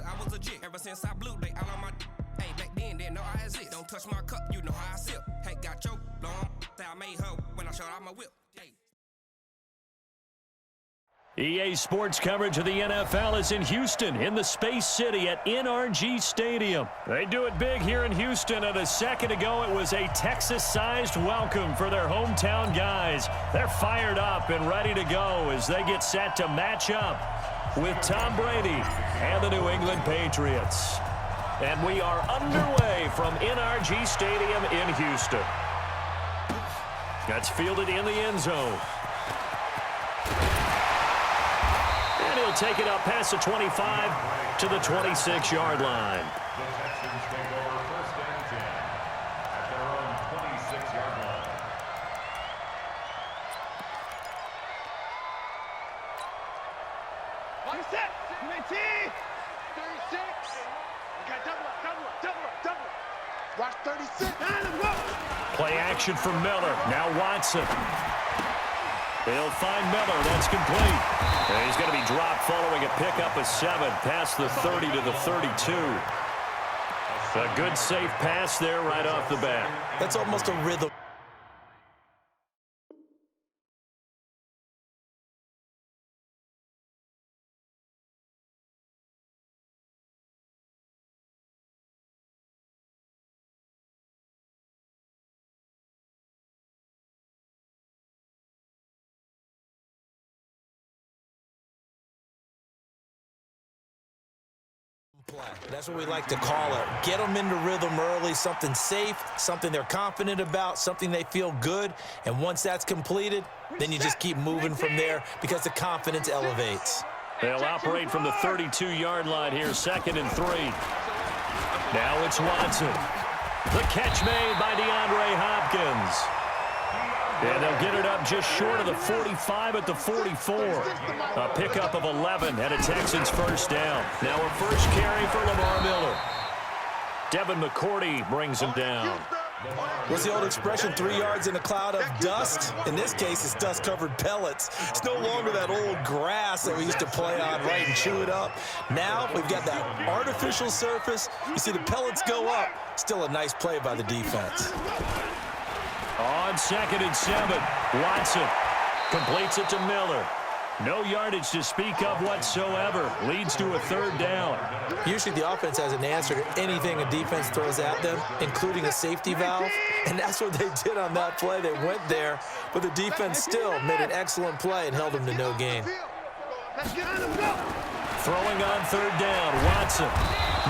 Look, I was a jit ever since I blew. They all on my hey, back then, didn't know I exist. Don't touch my cup, you know how I sip. Hey, got your long, I made her when I showed out my whip. Hey. EA Sports coverage of the NFL is in Houston, in the Space City at NRG Stadium. They do it big here in Houston, and a second ago it was a Texas-sized welcome for their hometown guys. They're fired up and ready to go as they get set to match up with Tom Brady and the New England Patriots. And we are underway from NRG Stadium in Houston. That's fielded in the end zone. And he'll take it up past the 25 to the 26-yard line. The Texans take over first and 10 at their own 26-yard line. One set, 19, 36. You got double up. Watch 36. Play action for Miller. Now Watson. They'll find Miller. That's complete. And he's going to be dropped following a pickup of 7 past the 30 to the 32. A good safe pass there right off the bat. That's almost a rhythm. Play. That's what we like to call it. Get them into rhythm early, something safe, something they're confident about, something they feel good. And once that's completed, then you just keep moving from there because the confidence elevates. They'll operate from the 32-yard line here, 2nd and 3. Now it's Watson. The catch made by DeAndre Hopkins. And they'll get it up just short of the 45 at the 44. A pickup of 11 and a Texans first down. Now a first carry for Lamar Miller. Devin McCourty brings him down. What's the old expression, 3 yards in a cloud of dust? In this case, it's dust-covered pellets. It's no longer that old grass that we used to play on, right, and chew it up. Now we've got that artificial surface. You see the pellets go up. Still a nice play by the defense. On 2nd and 7, Watson completes it to Miller. No yardage to speak of whatsoever. Leads to a 3rd down. Usually the offense has an answer to anything a defense throws at them, including a safety valve. And that's what they did on that play. They went there, but the defense still made an excellent play and held them to no gain. Throwing on 3rd down, Watson.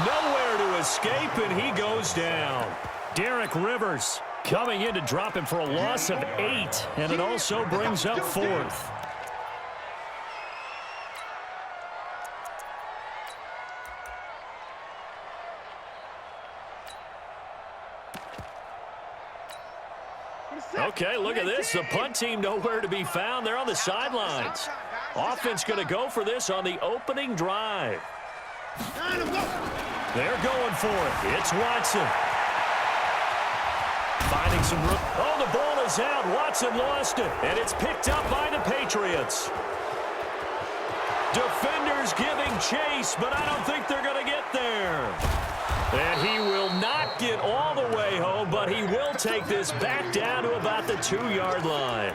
Nowhere to escape, and he goes down. Derek Rivers coming in to drop him for a loss of 8, and it also brings up 4th. Okay, look at this. The punt team nowhere to be found. They're on the sidelines. Offense going to go for this on the opening drive. They're going for it. It's Watson. Finding some room. Oh, the ball is out. Watson lost it, and it's picked up by the Patriots. Defenders giving chase, but I don't think they're going to get there. And he will not get all the way home, but he will take this back down to about the 2-yard line.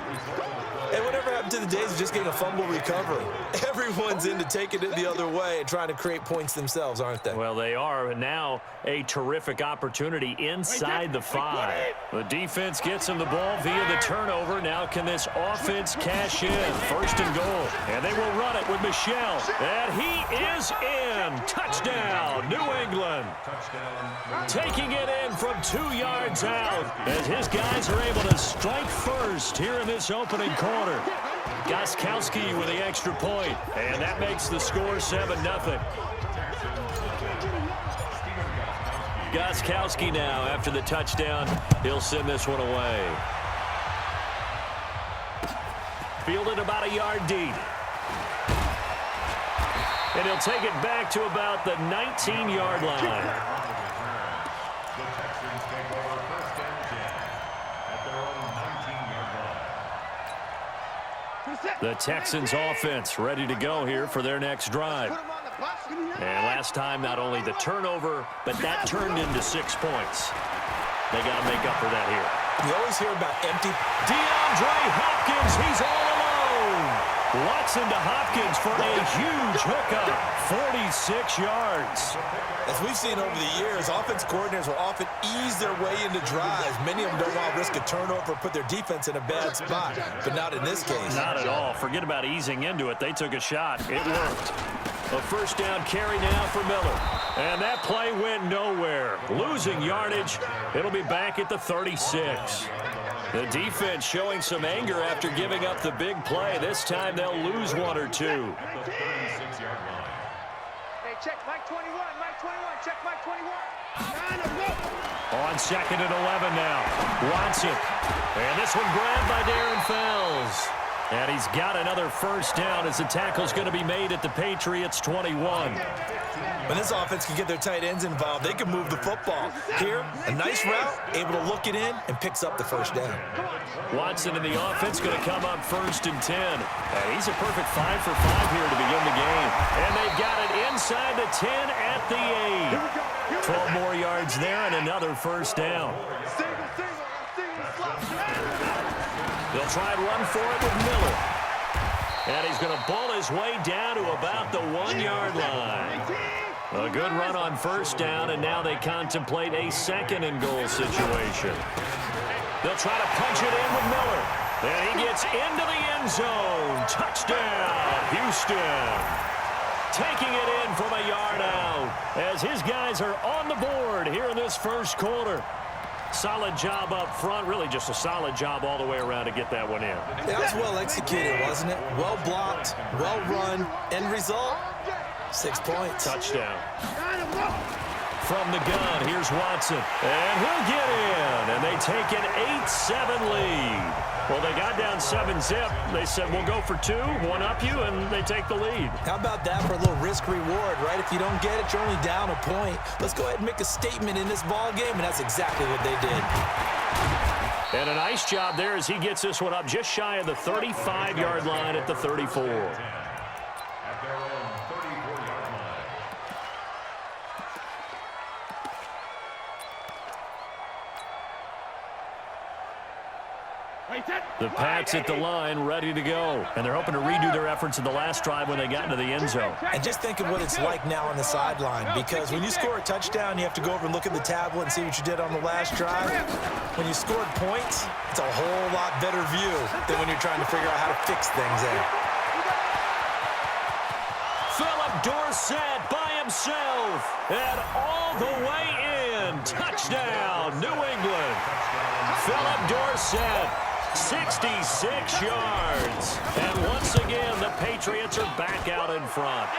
Hey, whatever happened to the days of just getting a fumble recovery? Everyone's into taking it the other way and trying to create points themselves, aren't they? Well, they are, and now a terrific opportunity inside the 5. The defense gets him the ball via the turnover. Now can this offense cash in? 1st and goal. And they will run it with Michel. And he is in. Touchdown, New England. Taking it in from 2 yards out as his guys are able to strike first here in this opening quarter. Gostkowski with the extra point, and that makes the score 7-0. Gostkowski now, after the touchdown, he'll send this one away. Fielded about a yard deep. And he'll take it back to about the 19-yard line. The Texans take over first and 10 at their own 19-yard line. The Texans offense ready to go here for their next drive. And last time, not only the turnover, but that turned into 6 points. They got to make up for that here. You always hear about empty. DeAndre Hopkins, he's all alone. Watson to Hopkins for a huge hookup, 46 yards. As we've seen over the years, offense coordinators will often ease their way into drives. Many of them don't want to risk a turnover or put their defense in a bad spot, but not in this case. Not at all. Forget about easing into it. They took a shot. It worked. A first down carry now for Miller. And that play went nowhere. Losing yardage. It'll be back at the 36. The defense showing some anger after giving up the big play. This time they'll lose 1 or 2. Hey, check Mike 21, Mike 21, check Mike 21. On 2nd and 11 now. Watson. And this one grabbed by Darren Fells. And he's got another first down as the tackle's going to be made at the Patriots' 21. When this offense can get their tight ends involved, they can move the football. Here, a nice route, able to look it in, and picks up the first down. Watson in the offense going to come up 1st and 10. And he's a perfect 5 for 5 here to begin the game. And they've got it inside the 10 at the 8. 12 more yards there and another first down. They'll try and run for it with Miller. And he's going to ball his way down to about the 1-yard line. A good run on first down, and now they contemplate a 2nd and goal situation. They'll try to punch it in with Miller. And he gets into the end zone. Touchdown, Houston. Taking it in from a yard out as his guys are on the board here in this first quarter. Solid job up front, really just a solid job all the way around to get that one in. That was well executed, wasn't it? Well blocked, well run. End result, 6 points. Touchdown. From the gun, here's Watson. And he'll get in. And they take an 8-7 lead. Well, they got down 7-zip. They said, we'll go for 2, one up you, and they take the lead. How about that for a little risk-reward, right? If you don't get it, you're only down a point. Let's go ahead and make a statement in this ball game, and that's exactly what they did. And a nice job there as he gets this one up just shy of the 35-yard line at the 34. At their own 34-yard line. The Pats at the line, ready to go. And they're hoping to redo their efforts in the last drive when they got into the end zone. And just think of what it's like now on the sideline, because when you score a touchdown, you have to go over and look at the tablet and see what you did on the last drive. When you scored points, it's a whole lot better view than when you're trying to figure out how to fix things there. Philip Dorsett by himself and all the way in. Touchdown, New England. Philip Dorsett, 66 yards. And once again, the Patriots are back out in front.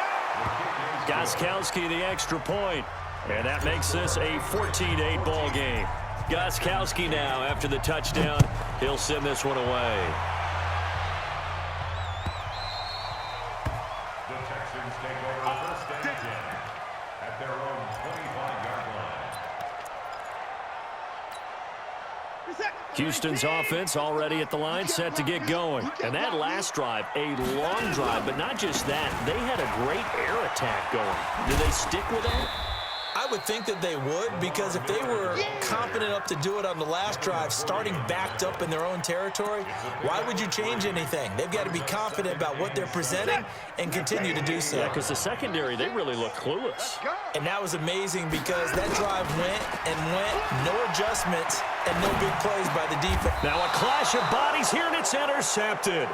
Gostkowski the extra point. And that makes this a 14-8 ball game. Gostkowski now, after the touchdown, he'll send this one away. The Texans take over first and 10 at their own 25-yard line. Houston's offense already at the line, set to get going. And that last drive, a long drive, but not just that. They had a great air attack going. Did they stick with that? I would think that they would, because if they were confident enough to do it on the last drive, starting backed up in their own territory, why would you change anything? They've got to be confident about what they're presenting and continue to do so. Yeah, because the secondary, they really look clueless. And that was amazing because that drive went and went, no adjustments, and no big plays by the defense. Now a clash of bodies here, and it's intercepted.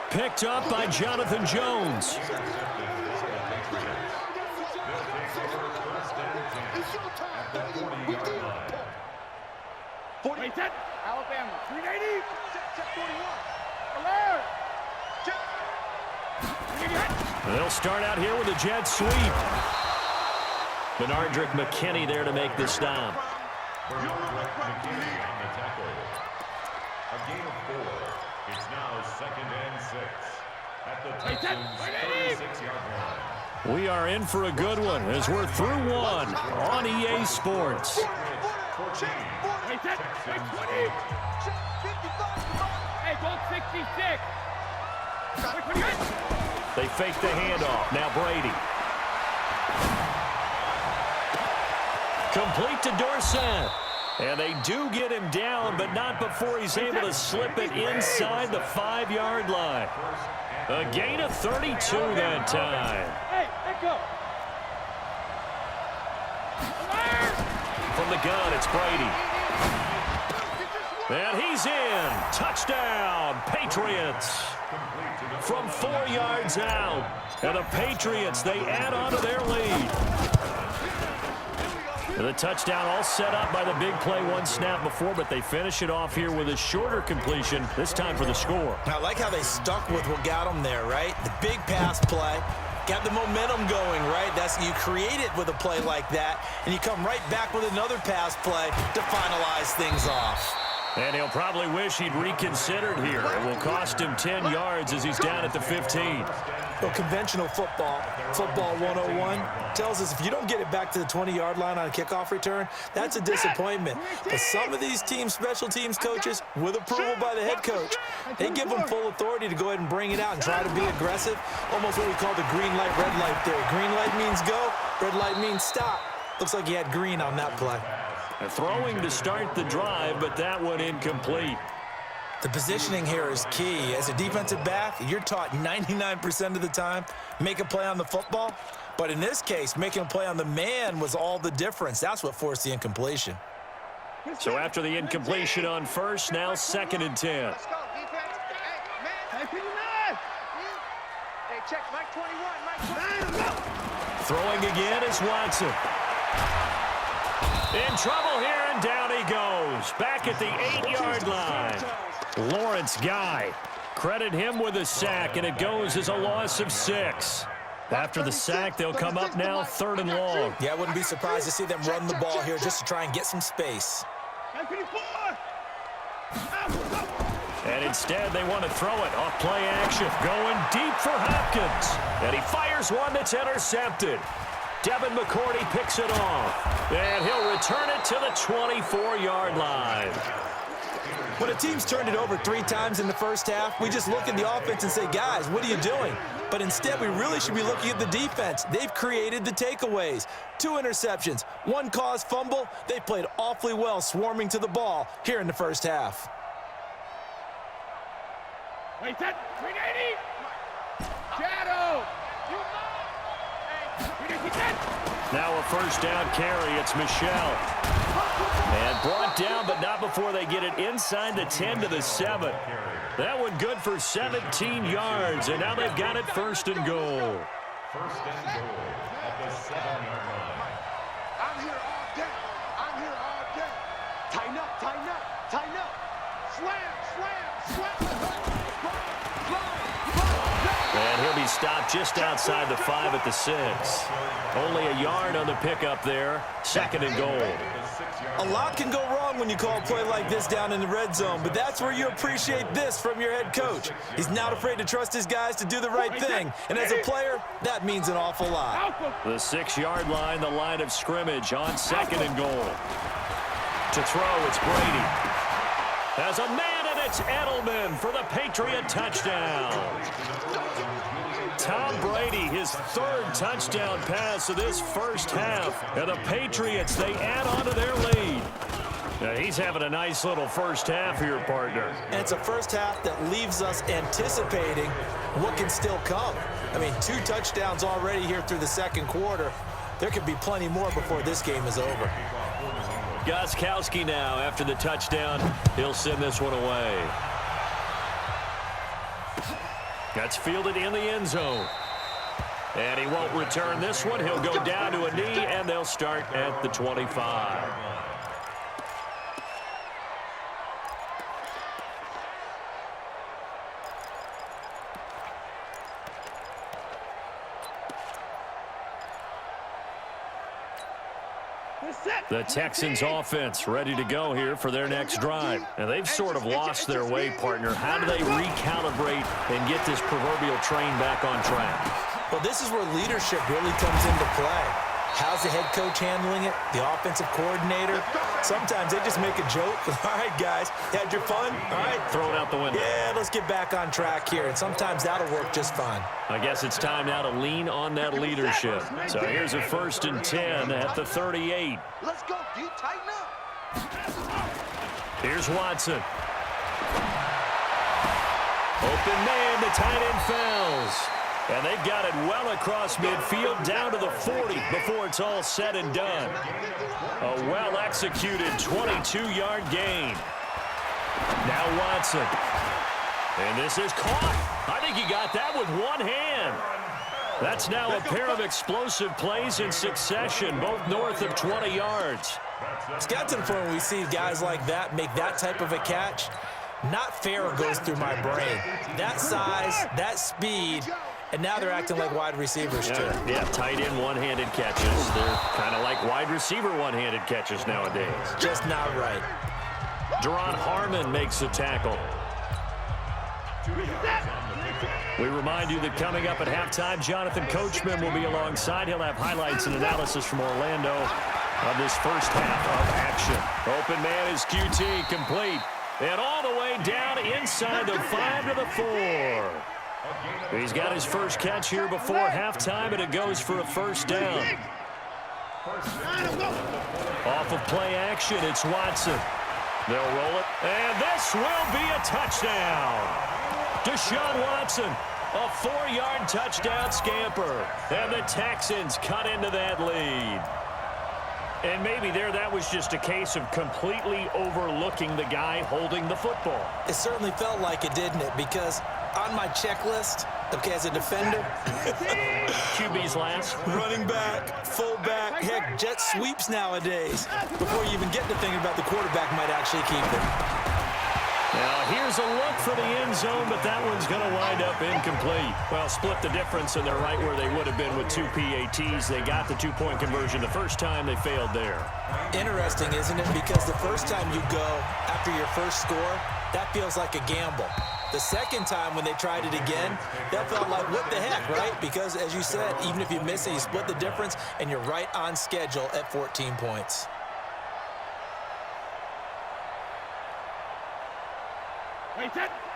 Picked up by Jonathan Jones. Alabama, 380. Check 41. Alert. They'll start out here with a jet sweep. Benardrick McKinney there to make the stop. Benardrick McKinney on the tackle. A gain of 4. It's now 2nd and 6 at the Texans' 36-yard line. We are in for a good one as we're through one on EA Sports. Hey, goal 66. They fake the handoff. Now Brady. to Dorsett. And they do get him down, but not before he's able to slip it inside the 5-yard line. A gain of 32 that time. Hey, let go. From the gun, it's Brady. And he's in. Touchdown, Patriots. From 4 yards out. And the Patriots, they add on to their lead. And the touchdown all set up by the big play one snap before, but they finish it off here with a shorter completion, this time for the score. I like how they stuck with what got them there, right? The big pass play. Got the momentum going, right? You create it with a play like that, and you come right back with another pass play to finalize things off. And he'll probably wish he'd reconsidered here. It will cost him 10 yards as he's down at the 15. Well, conventional football 101, tells us if you don't get it back to the 20-yard line on a kickoff return, that's a disappointment. But some of these teams, special teams coaches, with approval by the head coach, they give them full authority to go ahead and bring it out and try to be aggressive, almost what we call the green light, red light theory. Green light means go, red light means stop. Looks like he had green on that play. Throwing to start the drive, but that one incomplete. The positioning here is key. As a defensive back, you're taught 99% of the time, make a play on the football. But in this case, making a play on the man was all the difference. That's what forced the incompletion. So after the incompletion on first, now 2nd and 10. Let's go, defense. Hey, man. Hey, check Mike 21, Mike 21. Throwing again is Watson. In trouble here, and down he goes. Back at the 8-yard line. Lawrence Guy. Credit him with a sack, and it goes as a loss of 6. After the sack, they'll come up now 3rd and long. Yeah, I wouldn't be surprised to see them run the ball here just to try and get some space. And instead, they want to throw it off play action. Going deep for Hopkins. And he fires one that's intercepted. Devin McCourty picks it off. And he'll return it to the 24-yard line. When a team's turned it over 3 times in the first half, we just look at the offense and say, guys, what are you doing? But instead, we really should be looking at the defense. They've created the takeaways. 2 interceptions, 1 caused fumble. They played awfully well swarming to the ball here in the first half. Wait, that 380. Shadow. Now a first down carry. It's Michelle. And brought down, but not before they get it inside the 10 to the 7. That one good for 17 yards, and now they've got it 1st and goal. 1st and goal at the 7-yard line. I'm here all day. I'm here all day. Tighten up, tighten up, tighten up. Slam, slam, slam. And he'll be stopped just outside the 5 at the 6. Only a yard on the pickup there. 2nd and goal. A lot can go wrong when you call a play like this down in the red zone, but that's where you appreciate this from your head coach. He's not afraid to trust his guys to do the right thing, and as a player, that means an awful lot. The 6-yard line, the line of scrimmage on 2nd and goal. To throw, it's Brady. As a man, and it's Edelman for the Patriot touchdown. Tom Brady, his 3rd touchdown pass of this first half. And the Patriots, they add on to their lead. Now, he's having a nice little first half here, partner. And it's a first half that leaves us anticipating what can still come. I mean, 2 touchdowns already here through the 2nd quarter. There could be plenty more before this game is over. Gostkowski now, after the touchdown, he'll send this one away. That's fielded in the end zone. And he won't return this one. He'll go down to a knee, and they'll start at the 25. The Texans offense ready to go here for their next drive. And they've sort of lost their way, partner. How do they recalibrate and get this proverbial train back on track? Well, this is where leadership really comes into play. How's the head coach handling it? The offensive coordinator? Sometimes they just make a joke. All right, guys, you had your fun? All right. Throw it out the window. Yeah, let's get back on track here, and sometimes that'll work just fine. I guess it's time now to lean on that leadership. So here's a 1st and 10 at the 38. Let's go, D. Tighten up. Here's Watson. Open man, the tight end falls. And they've got it well across midfield down to the 40 before it's all said and done. A well-executed 22-yard gain. Now Watson. And this is caught. I think he got that with one hand. That's now a pair of explosive plays in succession, both north of 20 yards. It's got to the point when we see guys like that make that type of a catch. Not fair goes through my brain. That size, that speed, and now they're acting like wide receivers too. Yeah, tight end one-handed catches. They're kind of like wide receiver one-handed catches nowadays. Just not right. Deron Harmon makes the tackle. We remind you that coming up at halftime, Jonathan Coachman will be alongside. He'll have highlights and analysis from Orlando of this first half of action. Open man is QT, complete. And all the way down inside the 5 to the 4. He's got his first catch here before halftime, and it goes for a first down. Off of play action, it's Watson. They'll roll it, and this will be a touchdown. Deshaun Watson, a 4-yard touchdown scamper. And the Texans cut into that lead. And maybe that was just a case of completely overlooking the guy holding the football. It certainly felt like it, didn't it? Because on my checklist, okay, as a defender, QB's last. running back, fullback, heck, jet sweeps nowadays. Before you even get to thinking about the quarterback might actually keep it. Now, here's a look for the end zone, but that one's going to wind up incomplete. Well, split the difference, and they're right where they would have been with 2 PATs. They got the 2-point conversion the first time. They failed there. Interesting, isn't it? Because the first time you go after your first score, that feels like a gamble. The second time when they tried it again, that felt like, what the heck, right? Because, as you said, even if you miss it, you split the difference, and you're right on schedule at 14 points.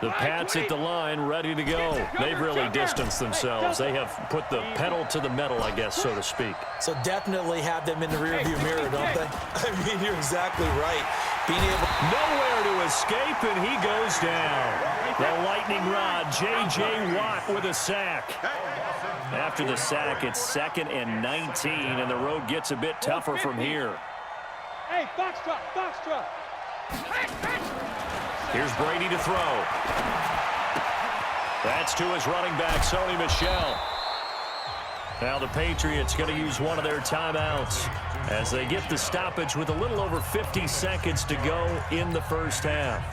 The Pats at the line, ready to go. They've really distanced themselves. They have put the pedal to the metal, I guess, so to speak. So definitely have them in the rearview mirror, don't they? I mean, you're exactly right. Being able nowhere to escape, and he goes down. The lightning rod, J.J. Watt with a sack. After the sack, it's 2nd and 19, and the road gets a bit tougher from here. Hey, box drop. Here's Brady to throw. That's to his running back, Sony Michel. Now the Patriots going to use one of their timeouts as they get the stoppage with a little over 50 seconds to go in the first half.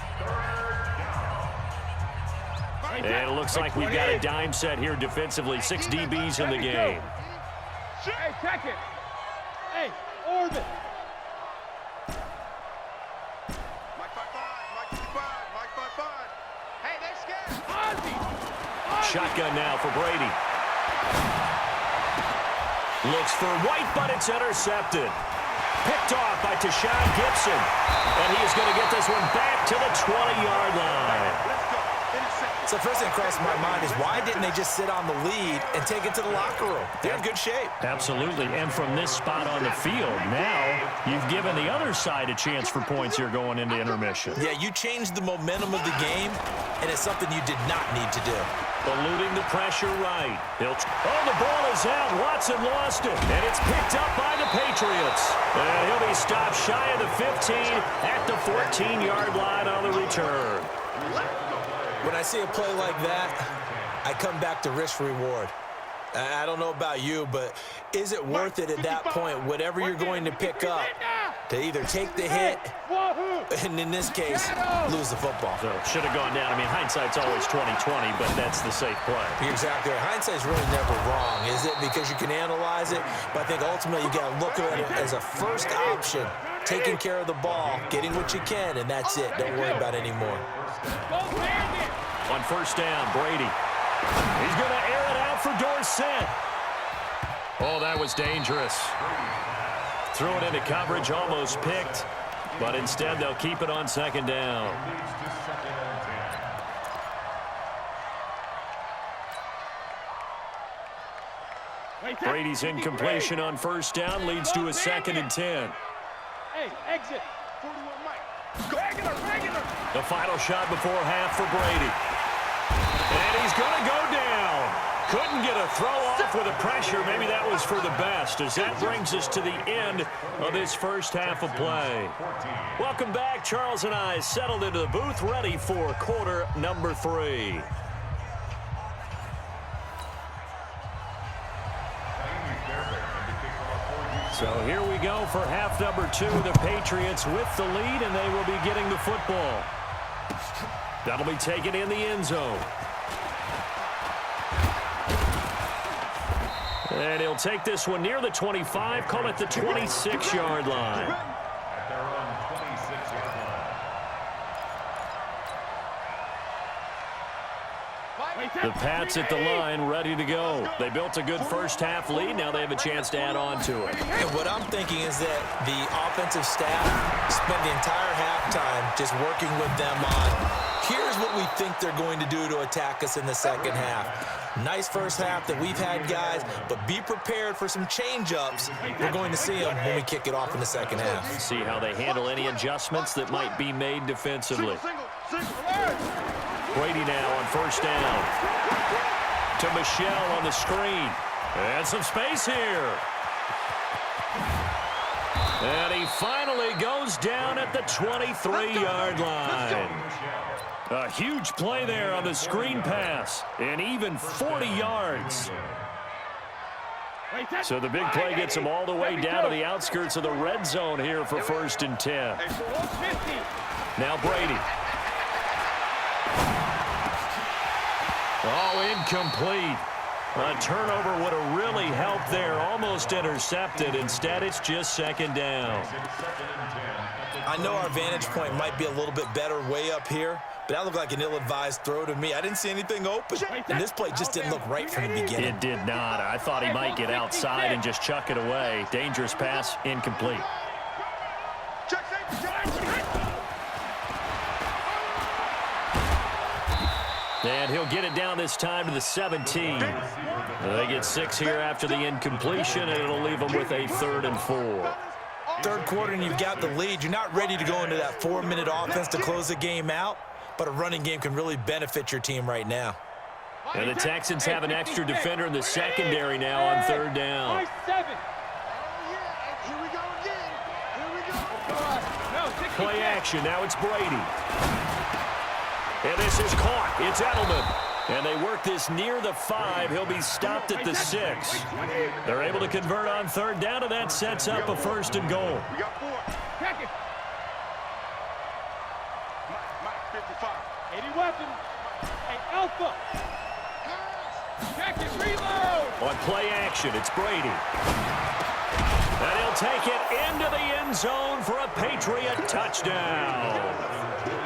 And it looks like we've got a dime set here defensively. 6 DBs in the game. Hey, check it. Hey, orbit. Shotgun now for Brady. Looks for White, but it's intercepted. Picked off by Tashawn Gibson. And he is going to get this one back to the 20-yard line. So first thing that crosses my mind is why didn't they just sit on the lead and take it to the locker room? They're in good shape. Absolutely. And from this spot on the field, now you've given the other side a chance for points here going into intermission. Yeah, you changed the momentum of the game, and it's something you did not need to do. Eluding the pressure right. The ball is out. Watson lost it. And it's picked up by the Patriots. And he'll be stopped shy of the 15 at the 14-yard line on the return. When I see a play like that, I come back to risk-reward. I don't know about you, but is it worth it at that point, whatever you're going to pick up, to either take the hit, and in this case, lose the football? So should have gone down. I mean, hindsight's always 20/20, but that's the safe play. You're exactly right. Hindsight's really never wrong, is it? Because you can analyze it, but I think ultimately you got to look at it as a first option, taking care of the ball, getting what you can, and that's it. Don't worry about it anymore. On first down, Brady. He's going to air it out for Dorsett. Oh, that was dangerous. Threw it into coverage, almost picked, but instead they'll keep it on second down. Brady's incompletion on first down leads to a 2nd and 10. Hey, exit. 41 Mike. Regular. The final shot before half for Brady. And he's going to go down. Couldn't get a throw off with the pressure. Maybe that was for the best, as that brings us to the end of this first half of play. Welcome back. Charles and I settled into the booth, ready for quarter number 3. So here we go for half number 2. The Patriots with the lead, and they will be getting the football. That'll be taken in the end zone. And he'll take this one near the 25, call it the 26-yard line. At their own 26-yard line. The Pats at the line, ready to go. They built a good first half lead. Now they have a chance to add on to it. And what I'm thinking is that the offensive staff spent the entire halftime just working with them on, here's what we think they're going to do to attack us in the second half. Nice first half that we've had, guys, but be prepared for some change-ups. We're going to see them when we kick it off in the second half. See how they handle any adjustments that might be made defensively. Brady now on first down. To Michelle on the screen. And some space here. And he finally goes down at the 23-yard line. A huge play there on the screen pass. And even 40 yards. So the big play gets him all the way down to the outskirts of the red zone here for 1st and 10. Now Brady. Oh, incomplete. A turnover would have really helped there. Almost intercepted. Instead, it's just 2nd down. I know our vantage point might be a little bit better way up here, but that looked like an ill-advised throw to me. I didn't see anything open, and this play just didn't look right from the beginning. It did not. I thought he might get outside and just chuck it away. Dangerous pass, incomplete. And he'll get it down this time to the 17. They get 6 here after the incompletion, and it'll leave them with a 3rd and 4. Third quarter, and you've got the lead. You're not ready to go into that 4-minute offense to close the game out, but a running game can really benefit your team right now. And the Texans have an extra defender in the secondary now on 3rd down. Play action. Now it's Brady. And this is caught. It's Edelman. And they work this near the 5. He'll be stopped at the 6. They're able to convert on 3rd down, and that sets up a 1st and goal. We got 4. Check it. Mike 55. 80 weapon. Hey, Alpha. Check it. Reload. On play action, it's Brady. And he'll take it into the end zone for a Patriot touchdown.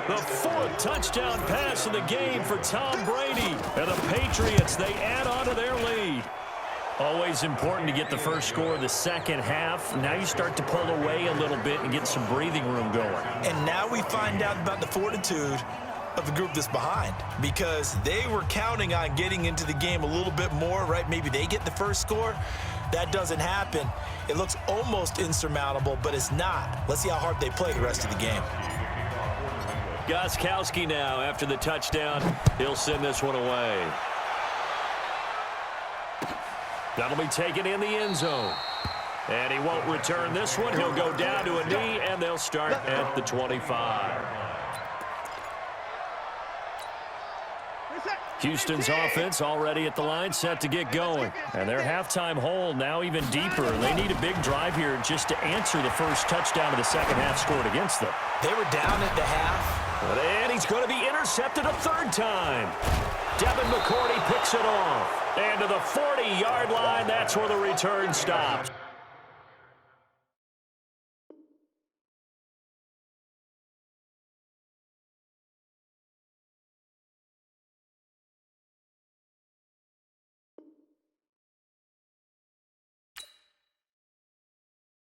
The 4th touchdown pass of the game for Tom Brady. And the Patriots, they add on to their lead. Always important to get the first score of the second half. Now you start to pull away a little bit and get some breathing room going. And now we find out about the fortitude of the group that's behind, because they were counting on getting into the game a little bit more, right? Maybe they get the first score. That doesn't happen. It looks almost insurmountable, but it's not. Let's see how hard they play the rest of the game. Gostkowski now after the touchdown. He'll send this one away. That'll be taken in the end zone. And he won't return this one. He'll go down to a knee, and they'll start at the 25. Houston's offense already at the line, set to get going. And their halftime hole now even deeper. They need a big drive here just to answer the first touchdown of the second half scored against them. They were down at the half. And he's going to be intercepted a 3rd time. Devin McCourty picks it off. And to the 40-yard line, that's where the return stops.